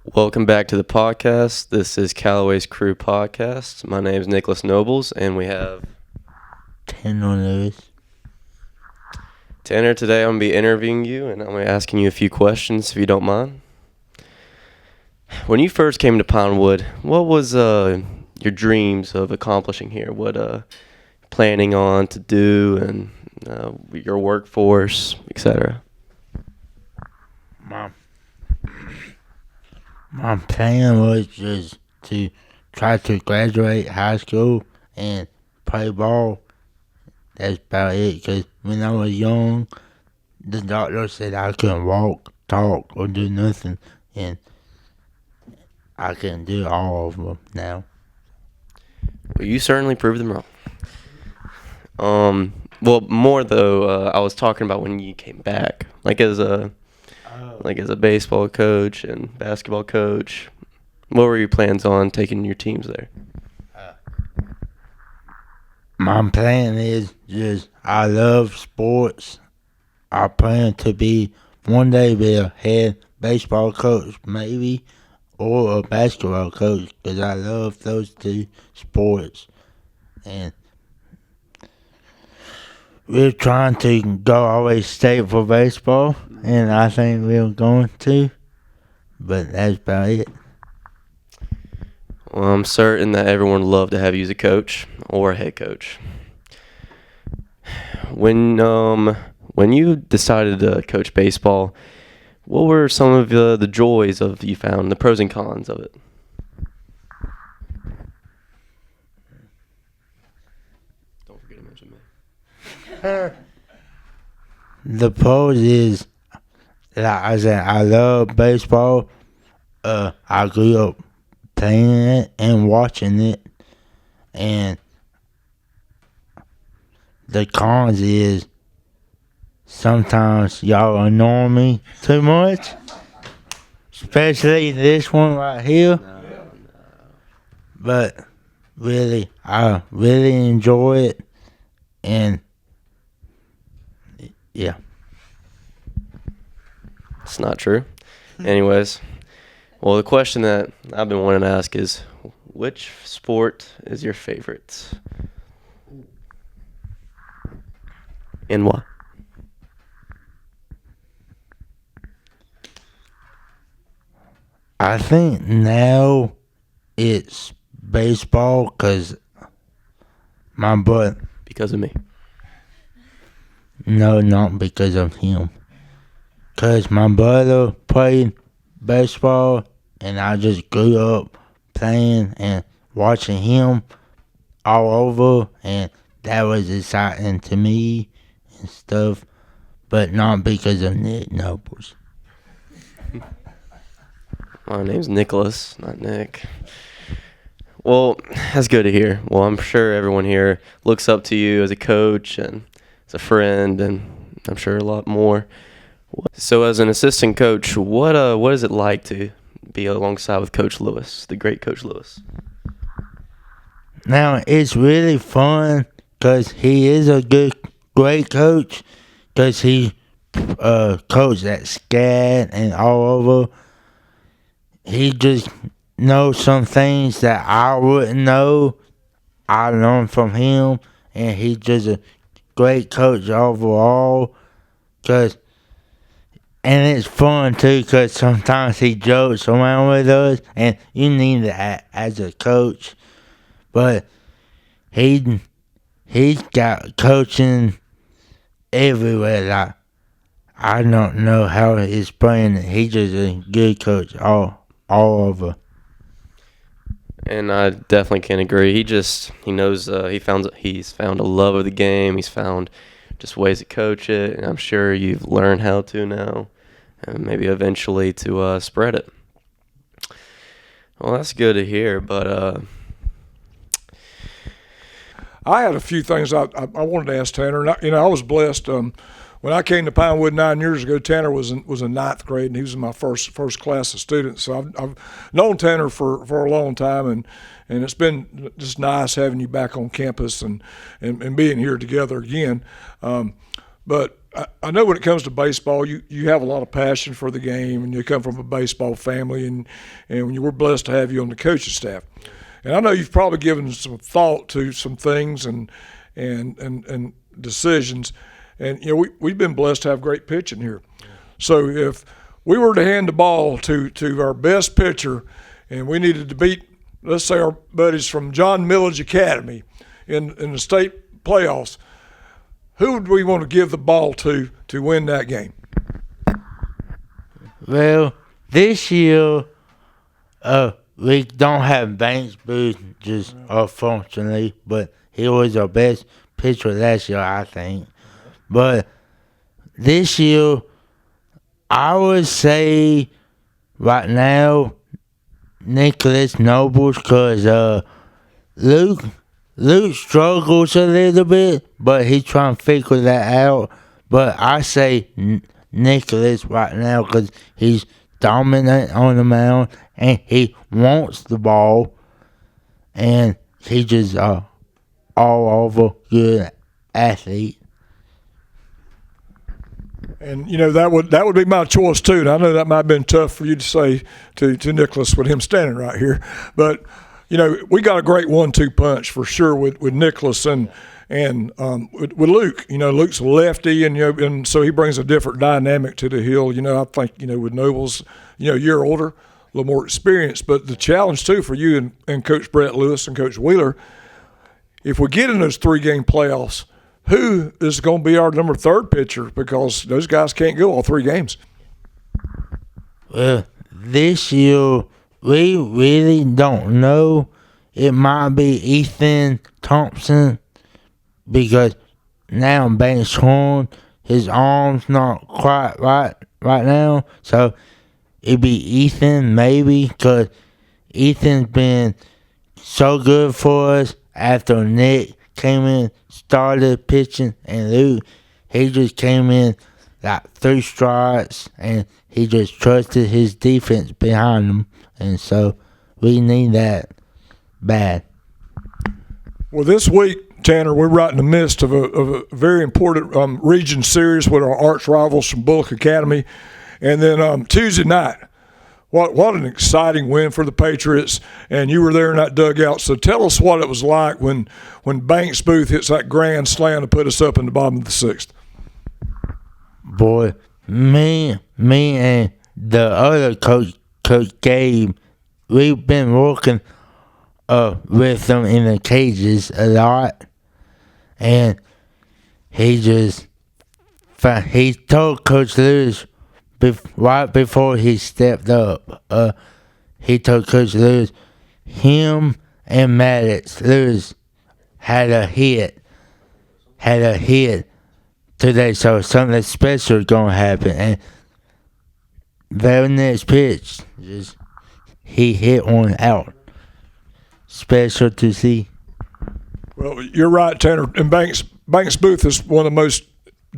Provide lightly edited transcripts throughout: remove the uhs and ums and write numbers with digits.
Welcome back to the podcast. This is Callaway's Crew Podcast. My name is Nicholas Nobles, and we have Tanner Lewis. Tanner. Today I'm going to be interviewing you, and I'm going to be asking you a few questions, if you don't mind. When you first came to Pinewood, what was your dreams of accomplishing here? What planning on to do, and your workforce, etc.? My plan was just to try to graduate high school and play ball. That's about it. Because when I was young, the doctor said I couldn't walk, talk, or do nothing. And I can do all of them now. Well, you certainly proved them wrong. Well, more though, I was talking about when you came back, like as a baseball coach and basketball coach. What were your plans on taking your teams there? My plan is just I love sports. I plan to one day be a head baseball coach, maybe, or a basketball coach, because I love those two sports. And we're trying to go always state for baseball, and I think we're going to, but that's about it. Well, I'm certain that everyone would love to have you as a coach or a head coach. When you decided to coach baseball, what were some of the joys of you found, the pros and cons of it? Don't forget to mention me. The pros is, like I said, I love baseball. I grew up playing it and watching it. And the cons is sometimes y'all annoy me too much. Especially this one right here. But really, I really enjoy it. And yeah. It's not true. Anyways, well, the question that I've been wanting to ask is, which sport is your favorite? And why? I think now it's baseball because my butt. Because of me. No, not because of him. Because my brother played baseball and I just grew up playing and watching him all over, and that was exciting to me and stuff, but not because of Nick Nobles. My name's Nicholas, not Nick. Well, that's good to hear. Well, I'm sure everyone here looks up to you as a coach and as a friend, and I'm sure a lot more. So, as an assistant coach, what is it like to be alongside with Coach Lewis, the great Coach Lewis? Now, it's really fun because he is a great coach because he coached at SCAD and all over. He just knows some things that I wouldn't know. I learned from him, and he's just a great coach overall. And it's fun too, because sometimes he jokes around with us, and you need that as a coach. But he's got coaching everywhere. Like, I don't know how he's playing it. He's just a good coach all over. And I definitely can agree. He knows he's found a love of the game. He's found just ways to coach it, and I'm sure you've learned how to now, and maybe eventually to spread it. Well, that's good to hear. But I had a few things I wanted to ask Tanner. And I was blessed. When I came to Pinewood 9 years ago, Tanner was in ninth grade, and he was in my first class of students. So I've known Tanner for a long time, and it's been just nice having you back on campus and being here together again. But I know when it comes to baseball, you have a lot of passion for the game, and you come from a baseball family, and we're blessed to have you on the coaching staff. And I know you've probably given some thought to some things and decisions, and we've been blessed to have great pitching here. So if we were to hand the ball to our best pitcher, and we needed to beat, let's say, our buddies from John Millage Academy in the state playoffs, who would we want to give the ball to win that game? Well, this year, we don't have Banks Booth, just unfortunately, but he was our best pitcher last year, I think. But this year, I would say right now, Nicholas Nobles, because Luke struggles a little bit, but he's trying to figure that out. But I say Nicholas right now because he's dominant on the mound and he wants the ball, and he's just all over good athlete. And that would be my choice too. And I know that might have been tough for you to say to Nicholas with him standing right here, but we got a great 1-2 punch for sure with Nicholas and with Luke. Luke's a lefty, and so he brings a different dynamic to the hill. I think with Nobles, a year older, a little more experienced. But the challenge too for you and Coach Brett Lewis and Coach Wheeler, if we get in those 3-game playoffs, who is going to be our number 3 pitcher? Because those guys can't go all 3 games. Well, this year we really don't know. It might be Ethan Thompson because now Banks Horn, his arm's not quite right now. So it'd be Ethan maybe because Ethan's been so good for us after Nick came in, started pitching, and Luke, he just came in like 3 strikes, and he just trusted his defense behind him, and so we need that bad. Well, this week, Tanner, we're right in the midst of a very important region series with our arch rivals from Bullock Academy, and then Tuesday night. What an exciting win for the Patriots, and you were there in that dugout. So tell us what it was like when Banks Booth hits that grand slam to put us up in the bottom of the 6th. Boy, me and the other coach Gabe, we've been working with them in the cages a lot, and he told Coach Lewis right before he stepped up, he told Coach Lewis, him and Maddox Lewis had a hit today, so something special is gonna happen. And very next pitch, he hit one out. Special to see. Well, you're right, Tanner. And Banks Booth is one of the most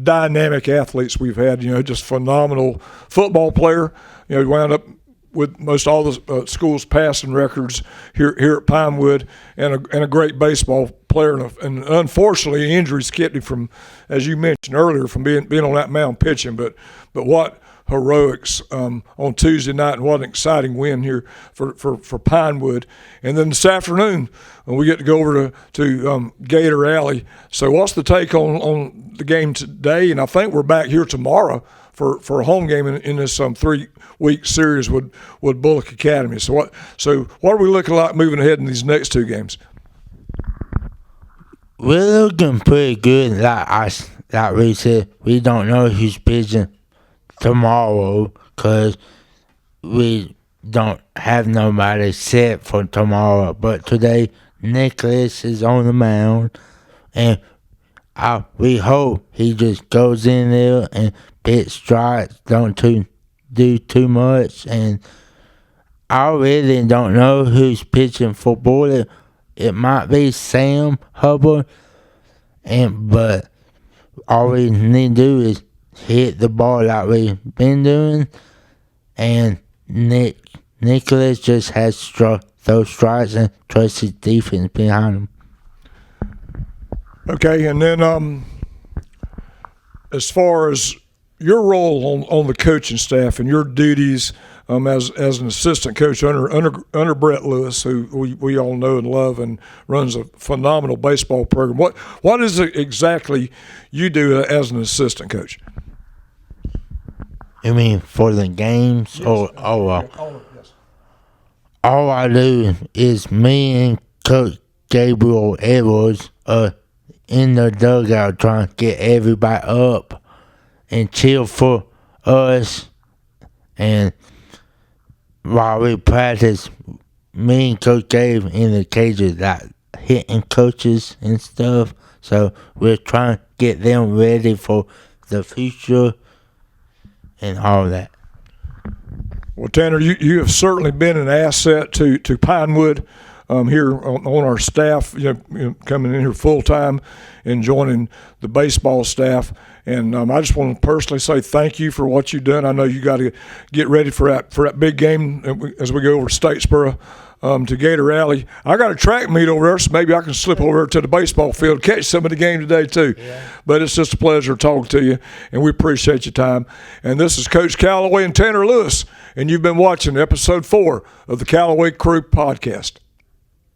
dynamic athletes we've had. Just phenomenal football player. He wound up with most all the school's passing records here at Pinewood, and a great baseball player. And unfortunately, injuries kept him from, as you mentioned earlier, from being on that mound pitching. But what heroics on Tuesday night, and what an exciting win here for Pinewood. And then this afternoon, we get to go over to Gator Alley. So what's the take on the game today? And I think we're back here tomorrow for a home game in this 3-week series with Bullock Academy. So what are we looking like moving ahead in these next 2 games? We're looking pretty good. Like we said, we don't know who's pitching tomorrow because we don't have nobody set for tomorrow. But today, Nicholas is on the mound, and we hope he just goes in there and pitch strikes, don't do too much. And I really don't know who's pitching for Bullock. It might be Sam Hubbard, but all we need to do is hit the ball like we've been doing, and Nicholas just has those strikes and trust his defense behind him. Okay, and then as far as your role on the coaching staff and your duties as an assistant coach under Brett Lewis, who we all know and love and runs a phenomenal baseball program. What is it exactly you do as an assistant coach? You mean for the games? Yes. All I do is me and Coach Gabriel Edwards in the dugout trying to get everybody up and chill for us. And while we practice, me and Coach Gabe in the cages like hitting coaches and stuff. So we're trying to get them ready for the future and all that. Well, Tanner, you have certainly been an asset to Pinewood here on our staff, coming in here full time and joining the baseball staff. And I just want to personally say thank you for what you've done. I know you got to get ready for that big game as we go over to Statesboro to Gator Alley. I got a track meet over there, so maybe I can slip over to the baseball field, catch some of the game today too. Yeah. But it's just a pleasure talking to you, and we appreciate your time. And this is Coach Callaway and Tanner Lewis, and you've been watching episode 4 of the Callaway Crew podcast.